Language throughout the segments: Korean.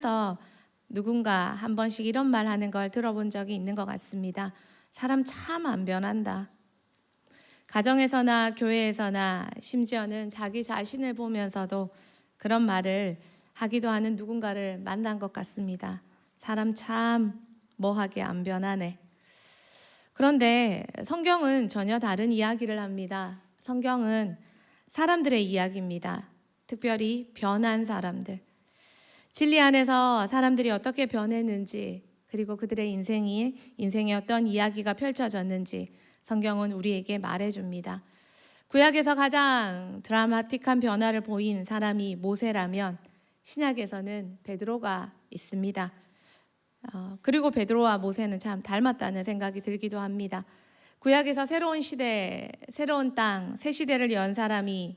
그래서 누군가 한 번씩 이런 말 하는 걸 들어본 적이 있는 것 같습니다. 사람 참 안 변한다. 가정에서나 교회에서나 심지어는 자기 자신을 보면서도 그런 말을 하기도 하는 누군가를 만난 것 같습니다. 사람 참 뭐하게 안 변하네. 그런데 성경은 전혀 다른 이야기를 합니다. 성경은 사람들의 이야기입니다. 특별히 변한 사람들. 진리 안에서 사람들이 어떻게 변했는지, 그리고 그들의 인생에 어떤 이야기가 펼쳐졌는지 성경은 우리에게 말해줍니다. 구약에서 가장 드라마틱한 변화를 보인 사람이 모세라면 신약에서는 베드로가 있습니다. 그리고 베드로와 모세는 참 닮았다는 생각이 들기도 합니다. 구약에서 새로운 시대, 새로운 땅, 새 시대를 연 사람이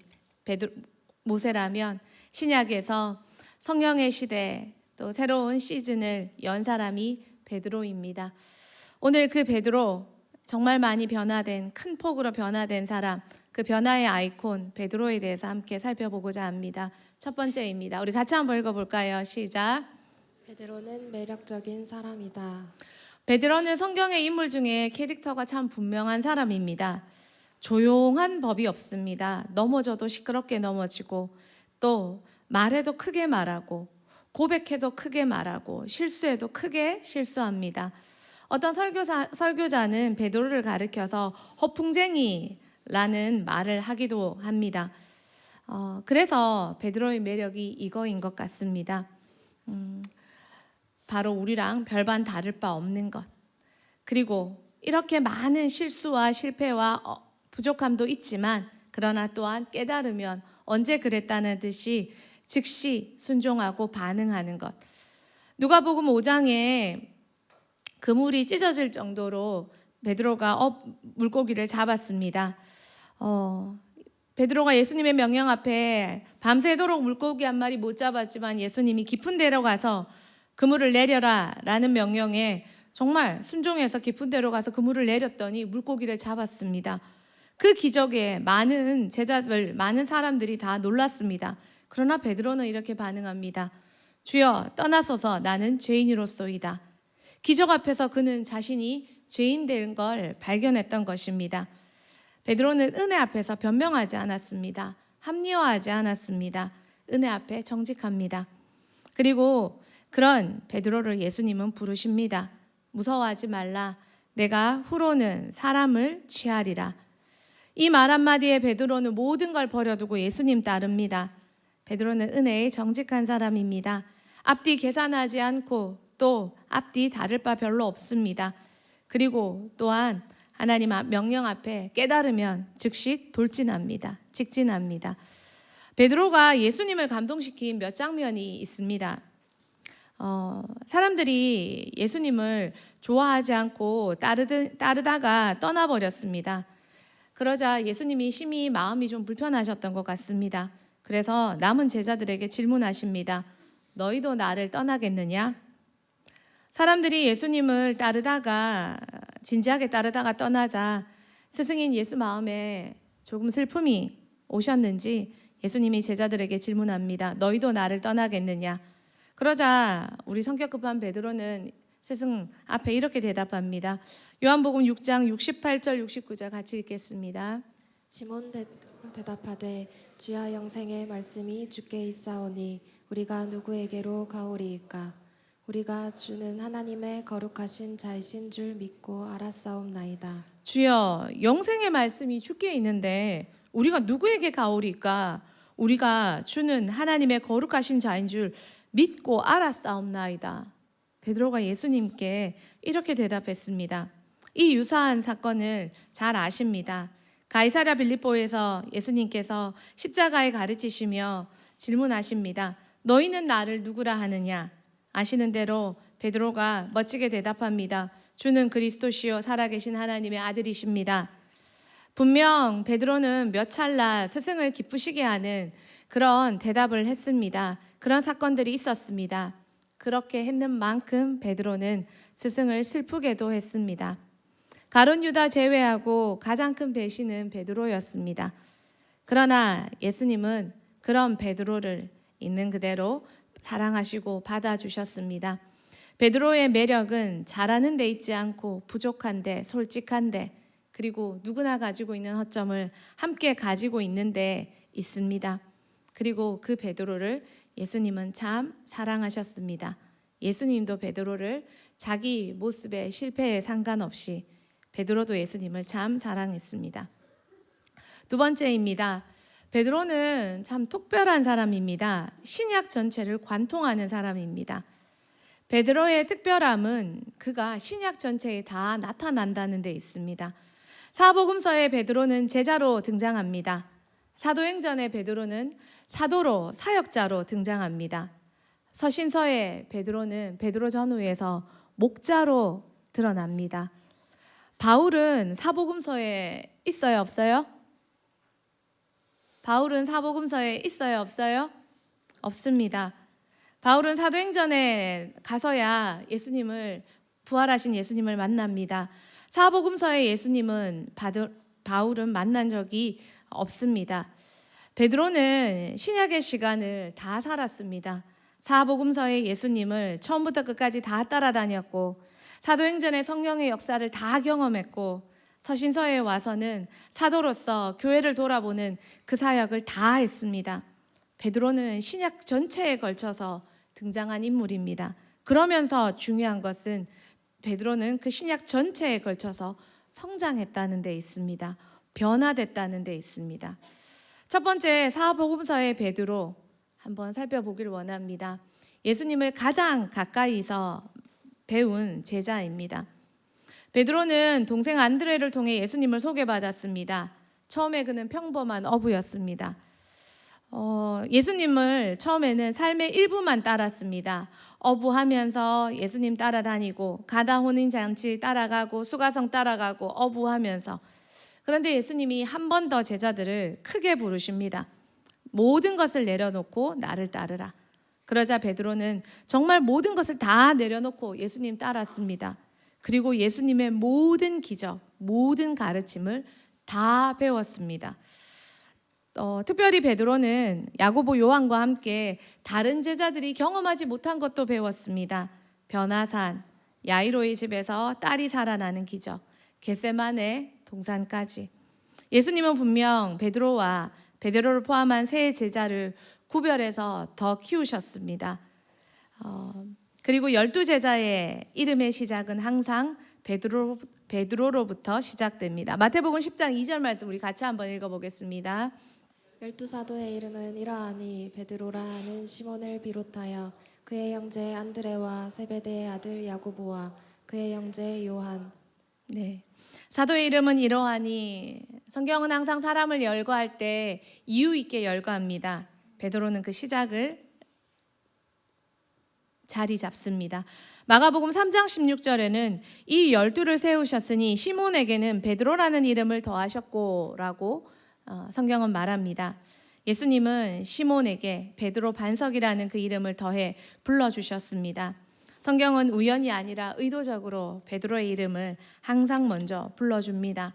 모세라면 신약에서 성령의 시대, 또 새로운 시즌을 연 사람이 베드로입니다. 오늘 그 베드로, 정말 많이 변화된, 큰 폭으로 변화된 사람, 그 변화의 아이콘 베드로에 대해서 함께 살펴보고자 합니다. 첫 번째입니다. 우리 같이 한번 읽어볼까요? 시작. 베드로는 매력적인 사람이다. 베드로는 성경의 인물 중에 캐릭터가 참 분명한 사람입니다. 조용한 법이 없습니다. 넘어져도 시끄럽게 넘어지고, 또 말해도 크게 말하고, 고백해도 크게 말하고, 실수해도 크게 실수합니다. 어떤 설교자는 베드로를 가리켜서 허풍쟁이라는 말을 하기도 합니다. 그래서 베드로의 매력이 이거인 것 같습니다. 바로 우리랑 별반 다를 바 없는 것. 그리고 이렇게 많은 실수와 실패와 부족함도 있지만, 그러나 또한 깨달으면 언제 그랬다는 듯이 즉시 순종하고 반응하는 것. 누가복음 5장에 그물이 찢어질 정도로 베드로가 물고기를 잡았습니다. 베드로가 예수님의 명령 앞에 밤새도록 물고기 한 마리 못 잡았지만 예수님이 깊은 데로 가서 그물을 내려라 라는 명령에 정말 순종해서 깊은 데로 가서 그물을 내렸더니 물고기를 잡았습니다. 그 기적에 많은 제자들, 많은 사람들이 다 놀랐습니다. 그러나 베드로는 이렇게 반응합니다. 주여, 떠나소서, 나는 죄인으로소이다. 기적 앞에서 그는 자신이 죄인 된 걸 발견했던 것입니다. 베드로는 은혜 앞에서 변명하지 않았습니다. 합리화하지 않았습니다. 은혜 앞에 정직합니다. 그리고 그런 베드로를 예수님은 부르십니다. 무서워하지 말라. 내가 후로는 사람을 취하리라. 이 말 한마디에 베드로는 모든 걸 버려두고 예수님 따릅니다. 베드로는 은혜의 정직한 사람입니다. 앞뒤 계산하지 않고 또 앞뒤 다를 바 별로 없습니다. 그리고 또한 하나님 명령 앞에 깨달으면 즉시 돌진합니다. 직진합니다. 베드로가 예수님을 감동시킨 몇 장면이 있습니다. 사람들이 예수님을 좋아하지 않고 따르다가 떠나버렸습니다. 그러자 예수님이 심히 마음이 좀 불편하셨던 것 같습니다. 그래서 남은 제자들에게 질문하십니다. 너희도 나를 떠나겠느냐? 사람들이 예수님을 진지하게 따르다가 떠나자 스승인 예수 마음에 조금 슬픔이 오셨는지 예수님이 제자들에게 질문합니다. 너희도 나를 떠나겠느냐? 그러자 우리 성격 급한 베드로는 스승 앞에 이렇게 대답합니다. 요한복음 6장 68절 69절 같이 읽겠습니다. 시몬 대답하되 주야, 영생의 말씀이 주께 있사오니 우리가 누구에게로 가오리이까? 우리가 주는 하나님의 거룩하신 자이신 줄 믿고 알았사옵나이다. 주여, 영생의 말씀이 주께 있는데 우리가 누구에게 가오리까? 우리가 주는 하나님의 거룩하신 자인 줄 믿고 알았사옵나이다. 베드로가 예수님께 이렇게 대답했습니다. 이 유사한 사건을 잘 아십니다. 가이사랴 빌립보에서 예수님께서 십자가에 가르치시며 질문하십니다. 너희는 나를 누구라 하느냐? 아시는 대로 베드로가 멋지게 대답합니다. 주는 그리스도시요 살아계신 하나님의 아들이십니다. 분명 베드로는 몇 찰나 스승을 기쁘시게 하는 그런 대답을 했습니다. 그런 사건들이 있었습니다. 그렇게 했는 만큼 베드로는 스승을 슬프게도 했습니다. 가룟 유다 제외하고 가장 큰 배신은 베드로였습니다. 그러나 예수님은 그런 베드로를 있는 그대로 사랑하시고 받아주셨습니다. 베드로의 매력은 잘하는 데 있지 않고 부족한데, 솔직한데, 그리고 누구나 가지고 있는 허점을 함께 가지고 있는데 있습니다. 그리고 그 베드로를 예수님은 참 사랑하셨습니다. 예수님도 베드로를 자기 모습의 실패에 상관없이 베드로도 예수님을 참 사랑했습니다. 두 번째입니다. 베드로는 참 특별한 사람입니다. 신약 전체를 관통하는 사람입니다. 베드로의 특별함은 그가 신약 전체에 다 나타난다는 데 있습니다. 사복음서의 베드로는 제자로 등장합니다. 사도행전의 베드로는 사도로, 사역자로 등장합니다. 서신서의 베드로는 베드로 전후에서 목자로 드러납니다. 바울은 사복음서에 있어요, 없어요? 바울은 사복음서에 있어요, 없어요? 없습니다. 바울은 사도행전에 가서야 부활하신 예수님을 만납니다. 사복음서의 예수님은 바울은 만난 적이 없습니다. 베드로는 신약의 시간을 다 살았습니다. 사복음서의 예수님을 처음부터 끝까지 다 따라다녔고, 사도행전의 성령의 역사를 다 경험했고, 서신서에 와서는 사도로서 교회를 돌아보는 그 사역을 다 했습니다. 베드로는 신약 전체에 걸쳐서 등장한 인물입니다. 그러면서 중요한 것은 베드로는 그 신약 전체에 걸쳐서 성장했다는 데 있습니다. 변화됐다는 데 있습니다. 첫 번째, 사복음서의 베드로 한번 살펴보길 원합니다. 예수님을 가장 가까이서 배운 제자입니다. 베드로는 동생 안드레를 통해 예수님을 소개받았습니다. 처음에 그는 평범한 어부였습니다. 예수님을 처음에는 삶의 일부만 따랐습니다. 어부하면서 예수님 따라다니고, 가나 혼인잔치 따라가고, 수가성 따라가고, 어부하면서. 그런데 예수님이 한 번 더 제자들을 크게 부르십니다. 모든 것을 내려놓고 나를 따르라. 그러자 베드로는 정말 모든 것을 다 내려놓고 예수님 따랐습니다. 그리고 예수님의 모든 기적, 모든 가르침을 다 배웠습니다. 특별히 베드로는 야고보, 요한과 함께 다른 제자들이 경험하지 못한 것도 배웠습니다. 변화산, 야이로의 집에서 딸이 살아나는 기적, 겟세마네 동산까지. 예수님은 분명 베드로를 포함한 세 제자를 구별해서 더 키우셨습니다. 그리고 12제자의 이름의 시작은 항상 베드로로부터 시작됩니다. 마태복음 10장 2절 말씀 우리 같이 한번 읽어보겠습니다. 12사도의 이름은 이러하니 베드로라 하는 시몬을 비롯하여 그의 형제 안드레와 세베대의 아들 야고보와 그의 형제 요한. 네. 사도의 이름은 이러하니, 성경은 항상 사람을 열거할 때 이유 있게 열거합니다. 베드로는 그 시작을 자리 잡습니다. 마가복음 3장 16절에는 이 12를 세우셨으니 시몬에게는 베드로라는 이름을 더하셨고 라고 성경은 말합니다. 예수님은 시몬에게 베드로 반석이라는 그 이름을 더해 불러주셨습니다. 성경은 우연이 아니라 의도적으로 베드로의 이름을 항상 먼저 불러줍니다.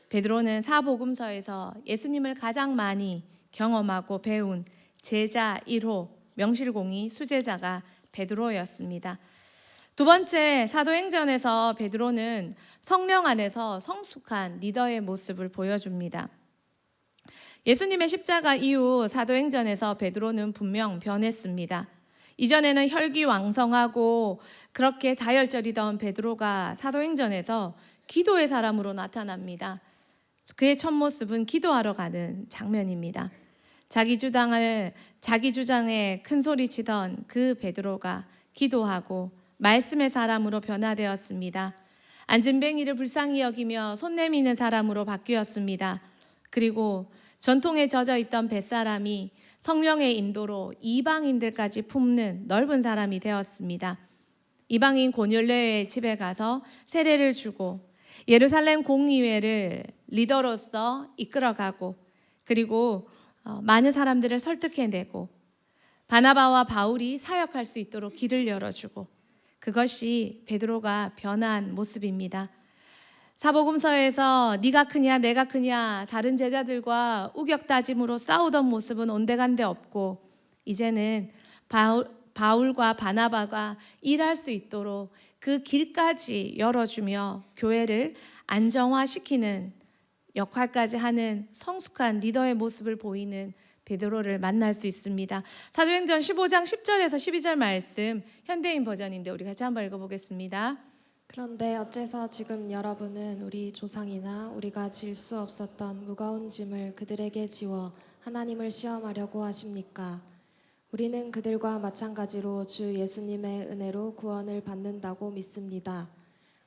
베드로는 사복음서에서 예수님을 가장 많이 경험하고 배운 제자 1호, 명실공히 수제자가 베드로였습니다. 두 번째, 사도행전에서 베드로는 성령 안에서 성숙한 리더의 모습을 보여줍니다. 예수님의 십자가 이후 사도행전에서 베드로는 분명 변했습니다. 이전에는 혈기왕성하고 그렇게 다혈질이던 베드로가 사도행전에서 기도의 사람으로 나타납니다. 그의 첫 모습은 기도하러 가는 장면입니다. 자기 주장에 큰 소리 치던 그 베드로가 기도하고 말씀의 사람으로 변화되었습니다. 안진뱅이를 불쌍히 여기며 손 내미는 사람으로 바뀌었습니다. 그리고 전통에 젖어 있던 뱃사람이 성령의 인도로 이방인들까지 품는 넓은 사람이 되었습니다. 이방인 고넬료의 집에 가서 세례를 주고 예루살렘 공의회를 리더로서 이끌어가고, 그리고 많은 사람들을 설득해내고 바나바와 바울이 사역할 수 있도록 길을 열어주고, 그것이 베드로가 변한 모습입니다. 사복음서에서 네가 크냐 내가 크냐 다른 제자들과 우격다짐으로 싸우던 모습은 온데간데 없고, 이제는 바울과 바나바가 일할 수 있도록 그 길까지 열어주며 교회를 안정화시키는 역할까지 하는 성숙한 리더의 모습을 보이는 베드로를 만날 수 있습니다. 사도행전 15장 10절에서 12절 말씀 현대인 버전인데 우리 같이 한번 읽어보겠습니다. 그런데 어째서 지금 여러분은 우리 조상이나 우리가 질 수 없었던 무거운 짐을 그들에게 지워 하나님을 시험하려고 하십니까? 우리는 그들과 마찬가지로 주 예수님의 은혜로 구원을 받는다고 믿습니다.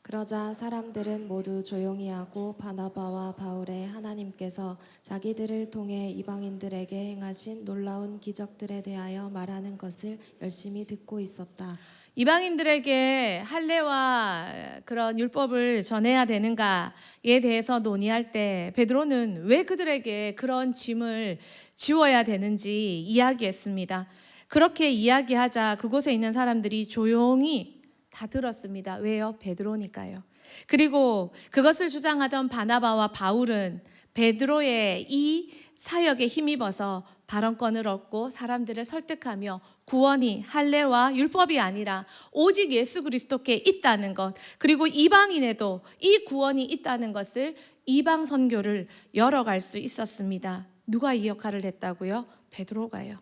그러자 사람들은 모두 조용히 하고 바나바와 바울의 하나님께서 자기들을 통해 이방인들에게 행하신 놀라운 기적들에 대하여 말하는 것을 열심히 듣고 있었다. 이방인들에게 할례와 그런 율법을 전해야 되는가에 대해서 논의할 때 베드로는 왜 그들에게 그런 짐을 지워야 되는지 이야기했습니다. 그렇게 이야기하자 그곳에 있는 사람들이 조용히 다 들었습니다. 왜요? 베드로니까요. 그리고 그것을 주장하던 바나바와 바울은 베드로의 이 사역에 힘입어서 발언권을 얻고 사람들을 설득하며 구원이 할례와 율법이 아니라 오직 예수 그리스도께 있다는 것, 그리고 이방인에도 이 구원이 있다는 것을 이방 선교를 열어갈 수 있었습니다. 누가 이 역할을 했다고요? 베드로가요.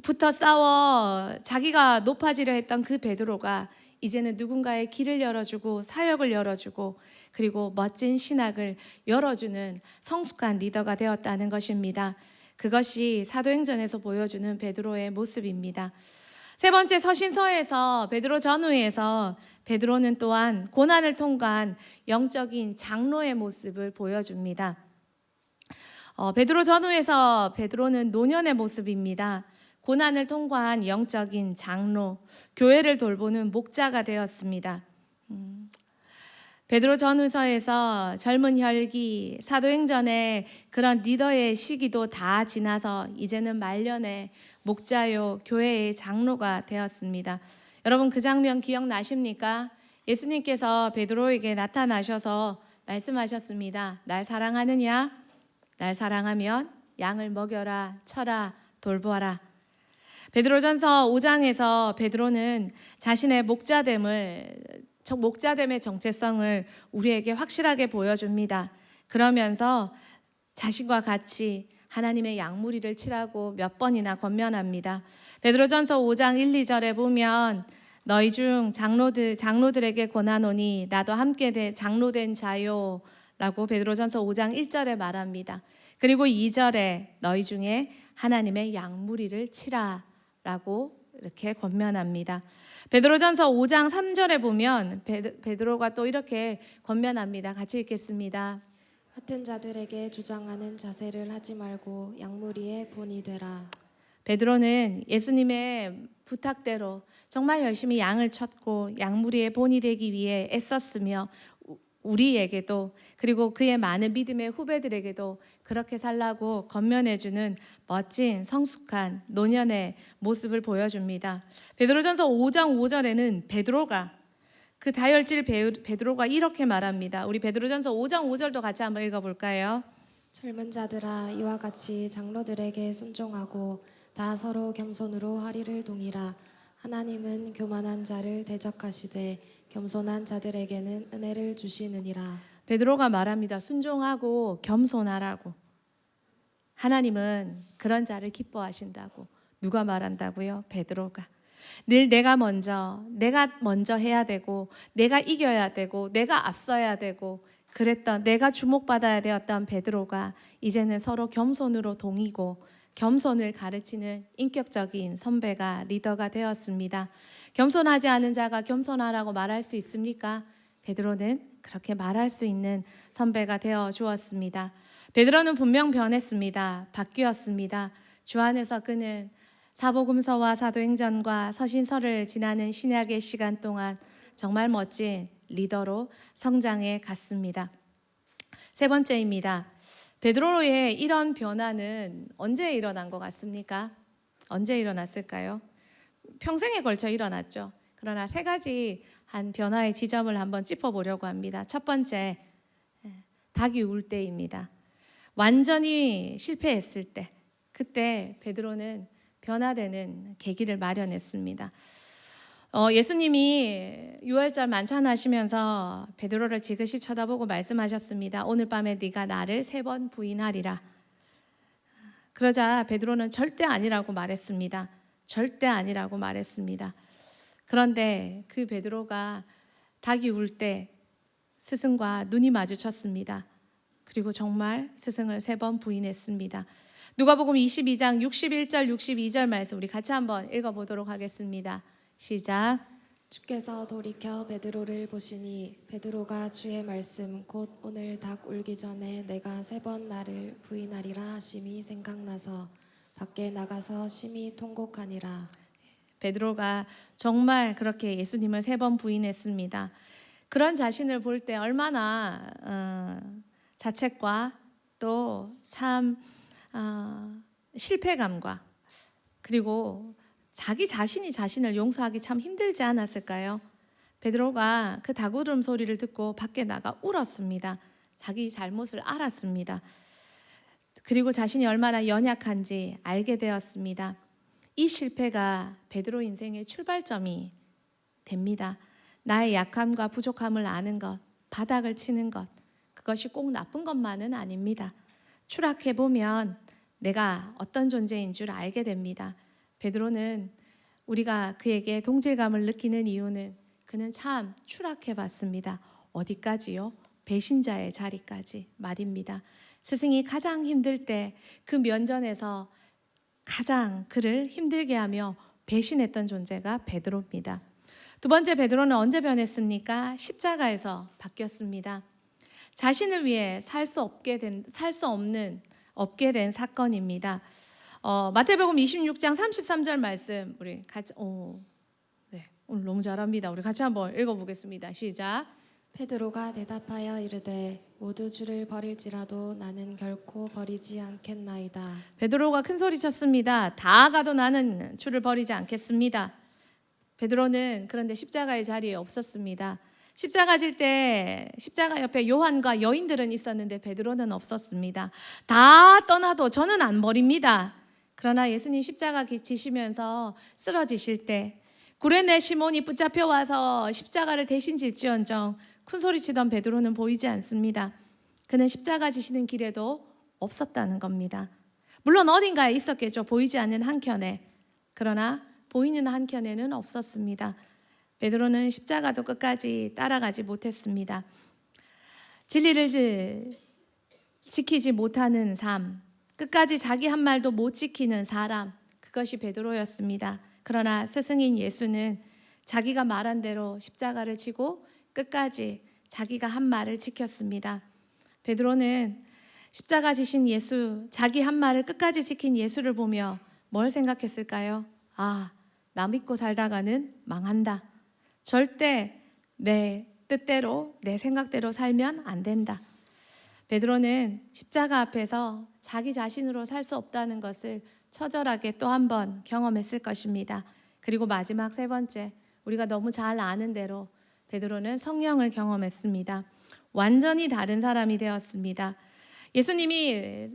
붙어 싸워 자기가 높아지려 했던 그 베드로가 이제는 누군가의 길을 열어주고 사역을 열어주고 그리고 멋진 신학을 열어주는 성숙한 리더가 되었다는 것입니다. 그것이 사도행전에서 보여주는 베드로의 모습입니다. 세 번째, 서신서에서 베드로 전후에서 베드로는 또한 고난을 통과한 영적인 장로의 모습을 보여줍니다. 베드로 전후에서 베드로는 노년의 모습입니다. 고난을 통과한 영적인 장로, 교회를 돌보는 목자가 되었습니다. 베드로 전후서에서 젊은 혈기, 사도행전의 그런 리더의 시기도 다 지나서 이제는 말년에 목자요 교회의 장로가 되었습니다. 여러분 그 장면 기억나십니까? 예수님께서 베드로에게 나타나셔서 말씀하셨습니다. 날 사랑하느냐? 날 사랑하면 양을 먹여라, 쳐라, 돌보아라. 베드로전서 5장에서 베드로는 자신의 목자됨의 정체성을 우리에게 확실하게 보여줍니다. 그러면서 자신과 같이 하나님의 양무리를 치라고 몇 번이나 권면합니다. 베드로전서 5장 1, 2절에 보면 너희 중 장로들에게 권하노니 나도 함께 장로된 자요 라고 베드로전서 5장 1절에 말합니다. 그리고 2절에 너희 중에 하나님의 양무리를 치라 라고 이렇게 권면합니다. 베드로전서 5장 3절에 보면 베드로가 또 이렇게 권면합니다. 같이 읽겠습니다. 같은 자들에게 주장하는 자세를 하지 말고 양무리의 본이 되라. 베드로는 예수님의 부탁대로 정말 열심히 양을 쳤고 양무리의 본이 되기 위해 애썼으며 우리에게도 그리고 그의 많은 믿음의 후배들에게도 그렇게 살라고 권면해주는 멋진 성숙한 노년의 모습을 보여줍니다. 베드로전서 5장 5절에는 베드로가 그 다혈질 베드로가 이렇게 말합니다. 우리 베드로전서 5장 5절도 같이 한번 읽어볼까요? 젊은 자들아 이와 같이 장로들에게 순종하고 다 서로 겸손으로 하리를 동이라. 하나님은 교만한 자를 대적하시되 겸손한 자들에게는 은혜를 주시느니라. 베드로가 말합니다. 순종하고 겸손하라고. 하나님은 그런 자를 기뻐하신다고. 누가 말한다고요? 베드로가. 늘 내가 먼저 해야 되고 내가 이겨야 되고 내가 앞서야 되고 그랬던 내가 주목받아야 되었던 베드로가 이제는 서로 겸손으로 동이고 겸손을 가르치는 인격적인 선배가 리더가 되었습니다. 겸손하지 않은 자가 겸손하라고 말할 수 있습니까? 베드로는 그렇게 말할 수 있는 선배가 되어 주었습니다. 베드로는 분명 변했습니다. 바뀌었습니다. 주 안에서 그는 사복음서와 사도행전과 서신서를 지나는 신약의 시간 동안 정말 멋진 리더로 성장해 갔습니다. 세 번째입니다. 베드로의 이런 변화는 언제 일어난 것 같습니까? 언제 일어났을까요? 평생에 걸쳐 일어났죠. 그러나 세 가지 한 변화의 지점을 한번 짚어보려고 합니다. 첫 번째, 닭이 울 때입니다. 완전히 실패했을 때, 그때 베드로는 변화되는 계기를 마련했습니다. 예수님이 유월절 만찬하시면서 베드로를 지그시 쳐다보고 말씀하셨습니다. 오늘 밤에 네가 나를 3번 부인하리라. 그러자 베드로는 절대 아니라고 말했습니다. 절대 아니라고 말했습니다. 그런데 그 베드로가 닭이 울 때 스승과 눈이 마주쳤습니다. 그리고 정말 스승을 3번 부인했습니다. 누가복음 22장 61절 62절 말씀 우리 같이 한번 읽어보도록 하겠습니다. 시작. 주께서 돌이켜 베드로를 보시니 베드로가 주의 말씀 곧 오늘 닭 울기 전에 내가 3번 나를 부인하리라 하심이 생각나서 밖에 나가서 심히 통곡하니라. 베드로가 정말 그렇게 예수님을 3번 부인했습니다. 그런 자신을 볼 때 얼마나 자책과 또 참 실패감과 그리고 자기 자신이 자신을 용서하기 참 힘들지 않았을까요? 베드로가 그 닭울음 소리를 듣고 밖에 나가 울었습니다. 자기 잘못을 알았습니다. 그리고 자신이 얼마나 연약한지 알게 되었습니다. 이 실패가 베드로 인생의 출발점이 됩니다. 나의 약함과 부족함을 아는 것, 바닥을 치는 것, 그것이 꼭 나쁜 것만은 아닙니다. 추락해보면 내가 어떤 존재인 줄 알게 됩니다. 베드로는 우리가 그에게 동질감을 느끼는 이유는 그는 참 추락해봤습니다. 어디까지요? 배신자의 자리까지 말입니다. 스승이 가장 힘들 때 그 면전에서 가장 그를 힘들게 하며 배신했던 존재가 베드로입니다. 두 번째 베드로는 언제 변했습니까? 십자가에서 바뀌었습니다. 자신을 위해 살 수 없게 된 사건입니다. 마태복음 26장 33절 말씀 우리 같이 네, 오늘 너무 잘합니다. 우리 같이 한번 읽어보겠습니다. 시작. 베드로가 대답하여 이르되 모두 주를 버릴지라도 나는 결코 버리지 않겠나이다. 베드로가 큰 소리 쳤습니다. 다 가도 나는 주를 버리지 않겠습니다. 베드로는 그런데 십자가의 자리에 없었습니다. 십자가 질 때 십자가 옆에 요한과 여인들은 있었는데 베드로는 없었습니다. 다 떠나도 저는 안 버립니다. 그러나 예수님 십자가 지시면서 쓰러지실 때 구레네 시몬이 붙잡혀 와서 십자가를 대신 질지언정 큰 소리치던 베드로는 보이지 않습니다. 그는 십자가 지시는 길에도 없었다는 겁니다. 물론 어딘가에 있었겠죠. 보이지 않는 한켠에. 그러나 보이는 한켠에는 없었습니다. 베드로는 십자가도 끝까지 따라가지 못했습니다. 진리를 지키지 못하는 삶, 끝까지 자기 한 말도 못 지키는 사람, 그것이 베드로였습니다. 그러나 스승인 예수는 자기가 말한 대로 십자가를 지고 끝까지 자기가 한 말을 지켰습니다. 베드로는 십자가 지신 예수, 자기 한 말을 끝까지 지킨 예수를 보며 뭘 생각했을까요? 나 믿고 살다가는 망한다. 절대 내 뜻대로, 내 생각대로 살면 안 된다. 베드로는 십자가 앞에서 자기 자신으로 살 수 없다는 것을 처절하게 또 한 번 경험했을 것입니다. 그리고 마지막 3번째, 우리가 너무 잘 아는 대로 베드로는 성령을 경험했습니다. 완전히 다른 사람이 되었습니다. 예수님이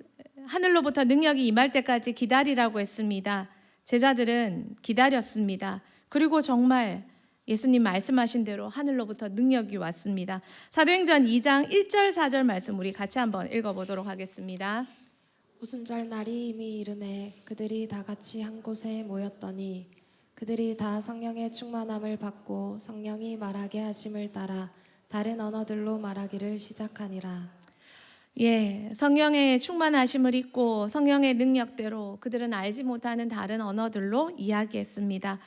하늘로부터 능력이 임할 때까지 기다리라고 했습니다. 제자들은 기다렸습니다. 그리고 정말 예수님 말씀하신 대로 하늘로부터 능력이 왔습니다. 사도행전 2장 1절 4절 말씀 우리 같이 한번 읽어보도록 하겠습니다. 오순절 날이 이미 이름에 그들이 다 같이 한 곳에 모였더니 그들이 다 성령의 충만함을 받고 성령이 말하게 하심을 따라 다른 언어들로 말하기를 시작하니라. 성령의 충만하심을 입고 성령의 능력대로 그들은 알지 못하는 다른 언어들로 이야기했습니다.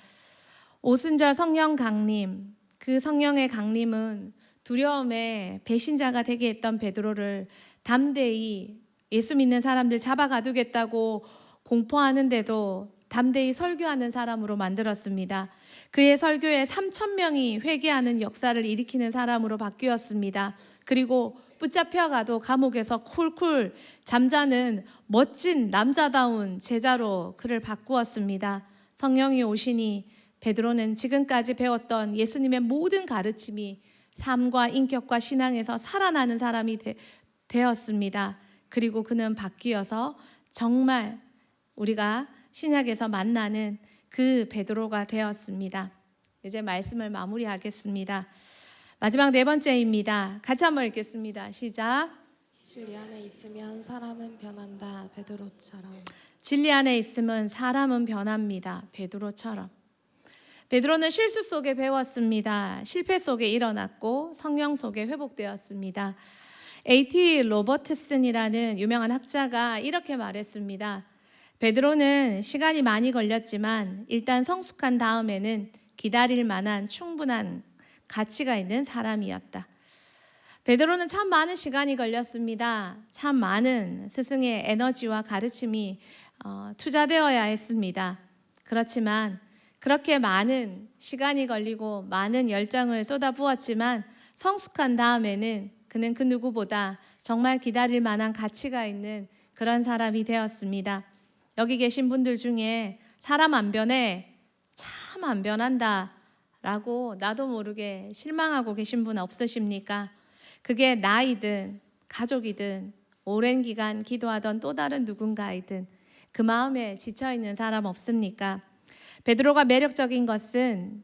오순절 성령 강림, 그 성령의 강림은 두려움에 배신자가 되게 했던 베드로를 담대히 예수 믿는 사람들 잡아가두겠다고 공포하는데도 담대히 설교하는 사람으로 만들었습니다. 그의 설교에 3,000명이 회개하는 역사를 일으키는 사람으로 바뀌었습니다. 그리고 붙잡혀가도 감옥에서 쿨쿨 잠자는 멋진 남자다운 제자로 그를 바꾸었습니다. 성령이 오시니 베드로는 지금까지 배웠던 예수님의 모든 가르침이 삶과 인격과 신앙에서 살아나는 사람이 되었습니다. 그리고 그는 바뀌어서 정말 우리가 신약에서 만나는 그 베드로가 되었습니다. 이제 말씀을 마무리하겠습니다. 마지막 네 번째입니다. 같이 한번 읽겠습니다. 시작. 진리 안에 있으면 사람은 변한다. 베드로처럼. 진리 안에 있으면 사람은 변합니다. 베드로처럼. 베드로는 실수 속에 배웠습니다. 실패 속에 일어났고 성령 속에 회복되었습니다. A.T. 로버트슨이라는 유명한 학자가 이렇게 말했습니다. 베드로는 시간이 많이 걸렸지만 일단 성숙한 다음에는 기다릴 만한 충분한 가치가 있는 사람이었다. 베드로는 참 많은 시간이 걸렸습니다. 참 많은 스승의 에너지와 가르침이 투자되어야 했습니다. 그렇지만 그렇게 많은 시간이 걸리고 많은 열정을 쏟아부었지만 성숙한 다음에는 그는 그 누구보다 정말 기다릴 만한 가치가 있는 그런 사람이 되었습니다. 여기 계신 분들 중에 사람 안 변해, 참 안 변한다 라고 나도 모르게 실망하고 계신 분 없으십니까? 그게 나이든 가족이든 오랜 기간 기도하던 또 다른 누군가이든 그 마음에 지쳐있는 사람 없습니까? 베드로가 매력적인 것은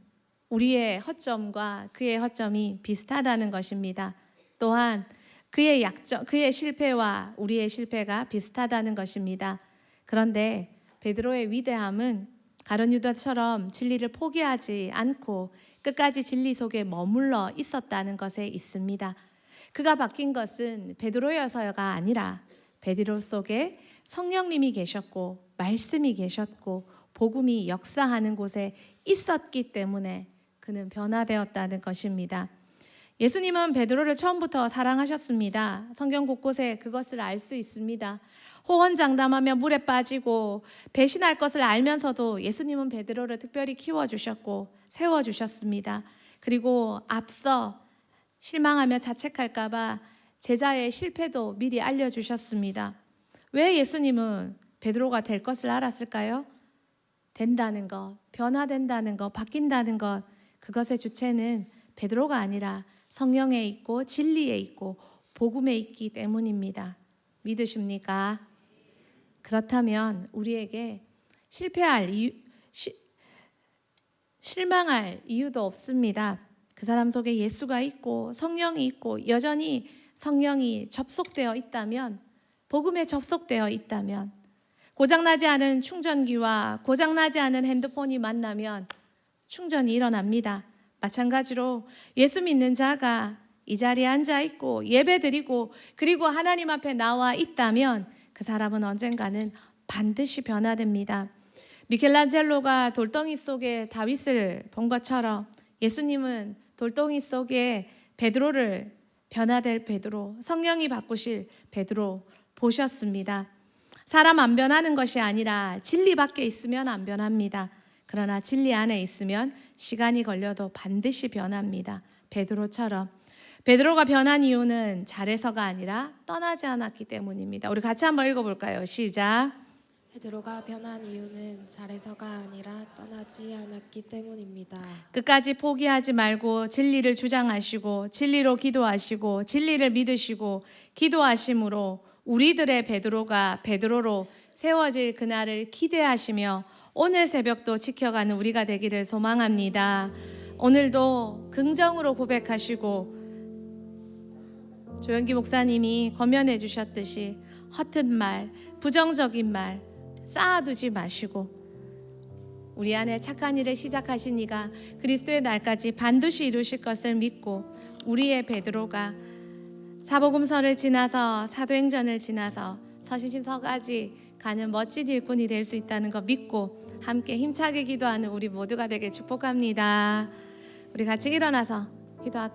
우리의 허점과 그의 허점이 비슷하다는 것입니다. 또한 그의 약점, 그의 실패와 우리의 실패가 비슷하다는 것입니다. 그런데 베드로의 위대함은 가룟 유다처럼 진리를 포기하지 않고 끝까지 진리 속에 머물러 있었다는 것에 있습니다. 그가 바뀐 것은 베드로여서가 아니라 베드로 속에 성령님이 계셨고 말씀이 계셨고 복음이 역사하는 곳에 있었기 때문에 그는 변화되었다는 것입니다. 예수님은 베드로를 처음부터 사랑하셨습니다. 성경 곳곳에 그것을 알 수 있습니다. 호언장담하며 물에 빠지고 배신할 것을 알면서도 예수님은 베드로를 특별히 키워주셨고 세워주셨습니다. 그리고 앞서 실망하며 자책할까 봐 제자의 실패도 미리 알려주셨습니다. 왜 예수님은 베드로가 될 것을 알았을까요? 된다는 것, 변화된다는 것, 바뀐다는 것, 그것의 주체는 베드로가 아니라 성령에 있고 진리에 있고 복음에 있기 때문입니다. 믿으십니까? 그렇다면 우리에게 실망할 이유도 없습니다. 그 사람 속에 예수가 있고 성령이 있고 여전히 성령이 접속되어 있다면, 복음에 접속되어 있다면, 고장나지 않은 충전기와 고장나지 않은 핸드폰이 만나면 충전이 일어납니다. 마찬가지로 예수 믿는 자가 이 자리에 앉아 있고 예배드리고 그리고 하나님 앞에 나와 있다면 그 사람은 언젠가는 반드시 변화됩니다. 미켈란젤로가 돌덩이 속에 다윗을 본 것처럼 예수님은 돌덩이 속에 베드로를, 변화될 베드로, 성령이 바꾸실 베드로 보셨습니다. 사람 안 변하는 것이 아니라 진리 밖에 있으면 안 변합니다. 그러나 진리 안에 있으면 시간이 걸려도 반드시 변합니다. 베드로처럼. 베드로가 변한 이유는 잘해서가 아니라 떠나지 않았기 때문입니다. 우리 같이 한번 읽어볼까요? 시작. 베드로가 변한 이유는 잘해서가 아니라 떠나지 않았기 때문입니다. 끝까지 포기하지 말고 진리를 주장하시고 진리로 기도하시고 진리를 믿으시고 기도하심으로 우리들의 베드로가 베드로로 세워질 그날을 기대하시며 오늘 새벽도 지켜가는 우리가 되기를 소망합니다. 오늘도 긍정으로 고백하시고 조영기 목사님이 권면해 주셨듯이 허튼 말, 부정적인 말 쌓아두지 마시고 우리 안에 착한 일을 시작하신 이가 그리스도의 날까지 반드시 이루실 것을 믿고 우리의 베드로가 사복음서를 지나서 사도행전을 지나서 서신서까지 가는 멋진 일꾼이 될 수 있다는 거 믿고 함께 힘차게 기도하는 우리 모두가 되길 축복합니다. 우리 같이 일어나서 기도할까요?